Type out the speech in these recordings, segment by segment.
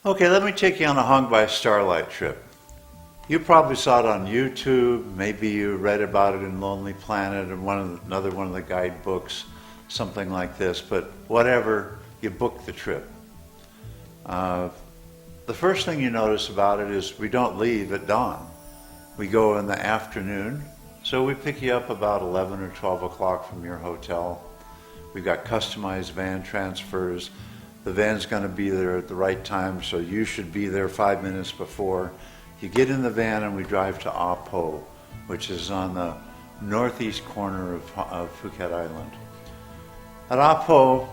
Okay, let me take you on a Hung by Starlight trip. You probably saw it on YouTube, maybe you read about it in Lonely Planet or another one of the guidebooks, something like this, but whatever, you book the trip. The first thing you notice about it is we don't leave at dawn. We go in the afternoon, so we pick you up about 11 or 12 o'clock from your hotel. We've got customized van transfers. The van's going to be there at the right time, so you should be there 5 minutes before. You get in the van and we drive to Ah Po, which is on the northeast corner of Phuket Island. At Ah Po,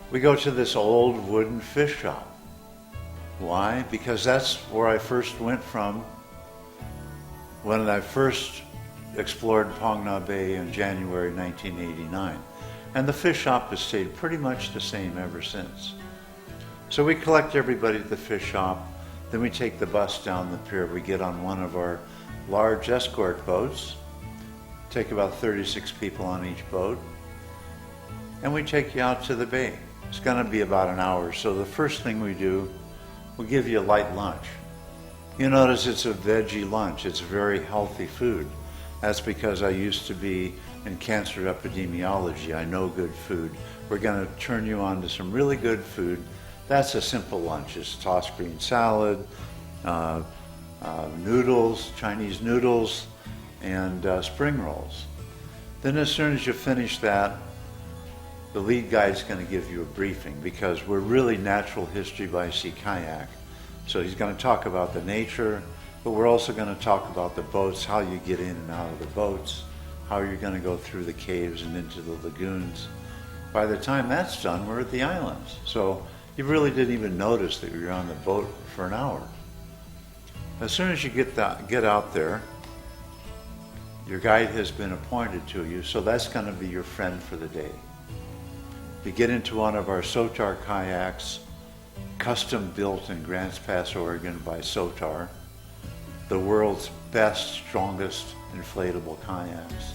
we go to this old wooden fish shop. Why? Because that's where I first went from when I first explored Phang Nga Bay in January 1989. And the fish shop has stayed pretty much the same ever since. So we collect everybody at the fish shop, then we take the bus down the pier. We get on one of our large escort boats, take about 36 people on each boat, and we take you out to the bay. It's going to be about an hour, so the first thing we do, we give you a light lunch. You notice it's a veggie lunch. It's very healthy food. That's because I used to be in cancer epidemiology. I know good food. We're going to turn you on to some really good food. That's a simple lunch. It's tossed green salad, noodles, Chinese noodles, and spring rolls. Then as soon as you finish that, the lead guide's going to give you a briefing because we're really natural history by sea kayak. So he's going to talk about the nature, but we're also going to talk about the boats, how you get in and out of the boats, how you're going to go through the caves and into the lagoons. By the time that's done, we're at the islands. So you really didn't even notice that you were on the boat for an hour. As soon as you get out there, your guide has been appointed to you, so that's going to be your friend for the day. You get into one of our Sotar kayaks, custom built in Grants Pass, Oregon by Sotar, the world's best, strongest inflatable kayaks.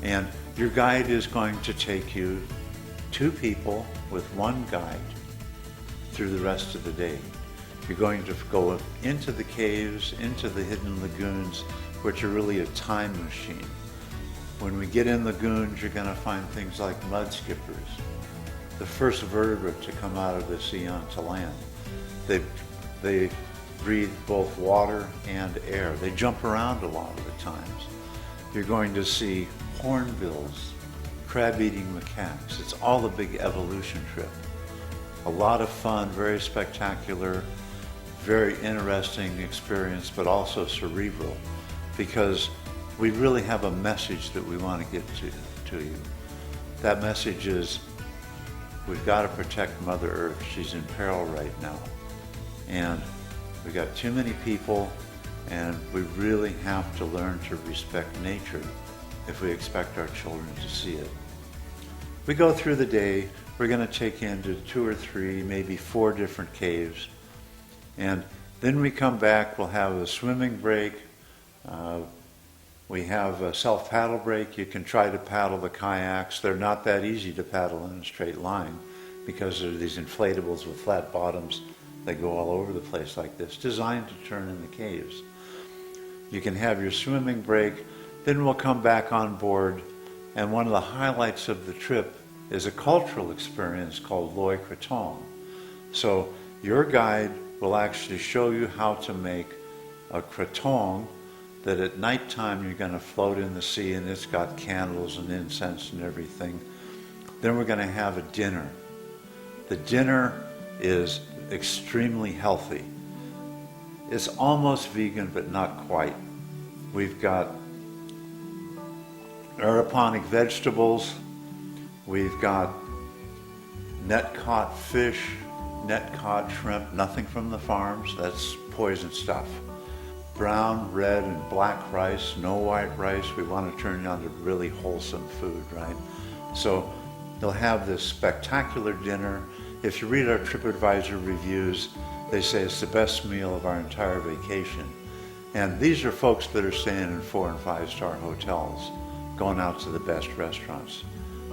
And your guide is going to take you, 2 people with 1 guide, through the rest of the day. You're going to go into the caves, into the hidden lagoons, which are really a time machine. When we get in lagoons, you're going to find things like mud skippers, the first vertebrate to come out of the sea onto land. They breathe both water and air. They jump around a lot of the times. You're going to see hornbills, crab-eating macaques. It's all a big evolution trip. A lot of fun, very spectacular, very interesting experience, but also cerebral, because we really have a message that we want to get to you. That message is, we've got to protect Mother Earth. She's in peril right now. And we've got too many people, and we really have to learn to respect nature if we expect our children to see it. We go through the day. We're going to take you into 2 or 3, maybe 4 different caves. And then we come back, we'll have a swimming break. We have a self-paddle break. You can try to paddle the kayaks. They're not that easy to paddle in a straight line because they're these inflatables with flat bottoms. They go all over the place like this, designed to turn in the caves. You can have your swimming break. Then we'll come back on board. And one of the highlights of the trip is a cultural experience called Loy Krathong. So your guide will actually show you how to make a krathong that at nighttime you're going to float in the sea, and it's got candles and incense and everything. Then we're going to have a dinner. The dinner is extremely healthy. It's almost vegan, but not quite. We've got aeroponic vegetables. We've got net-caught fish, net-caught shrimp, nothing from the farms. That's poison stuff. Brown, red, and black rice, no white rice. We want to turn it on to really wholesome food, right? So they'll have this spectacular dinner. If you read our TripAdvisor reviews, they say it's the best meal of our entire vacation. And these are folks that are staying in 4- and 5-star hotels, going out to the best restaurants.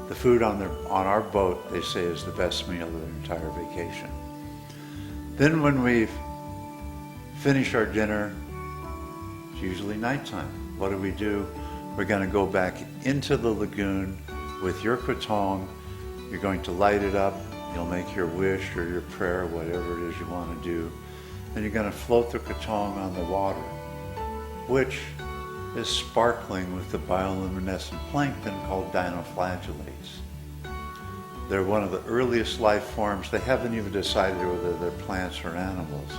The food on our boat, they say, is the best meal of their entire vacation. Then when we've finished our dinner, it's usually nighttime. What do? We're going to go back into the lagoon with your kratom. You're going to light it up. You'll make your wish or your prayer, whatever it is you want to do. And you're going to float the kratom on the water, which is sparkling with the bioluminescent plankton called dinoflagellates. They're one of the earliest life forms. They haven't even decided whether they're plants or animals.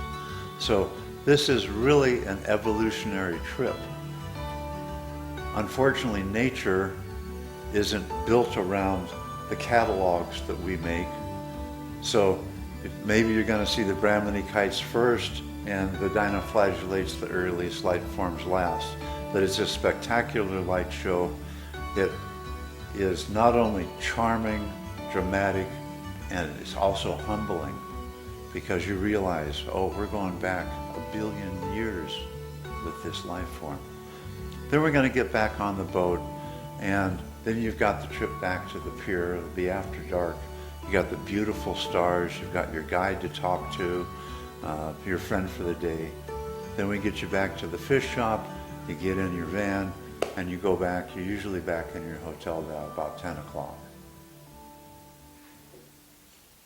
So this is really an evolutionary trip. Unfortunately, nature isn't built around the catalogs that we make. So maybe you're going to see the Brahminikites first and the dinoflagellates, the earliest life forms, last. But it's a spectacular light show. It is not only charming, dramatic, and it's also humbling, because you realize, oh, we're going back 1 billion years with this life form. Then we're going to get back on the boat, and then you've got the trip back to the pier. It'll be after dark. You got the beautiful stars. You've got your guide to talk to, your friend for the day. Then we get you back to the fish shop. You get in your van, and you go back. You're usually back in your hotel by about 10 o'clock.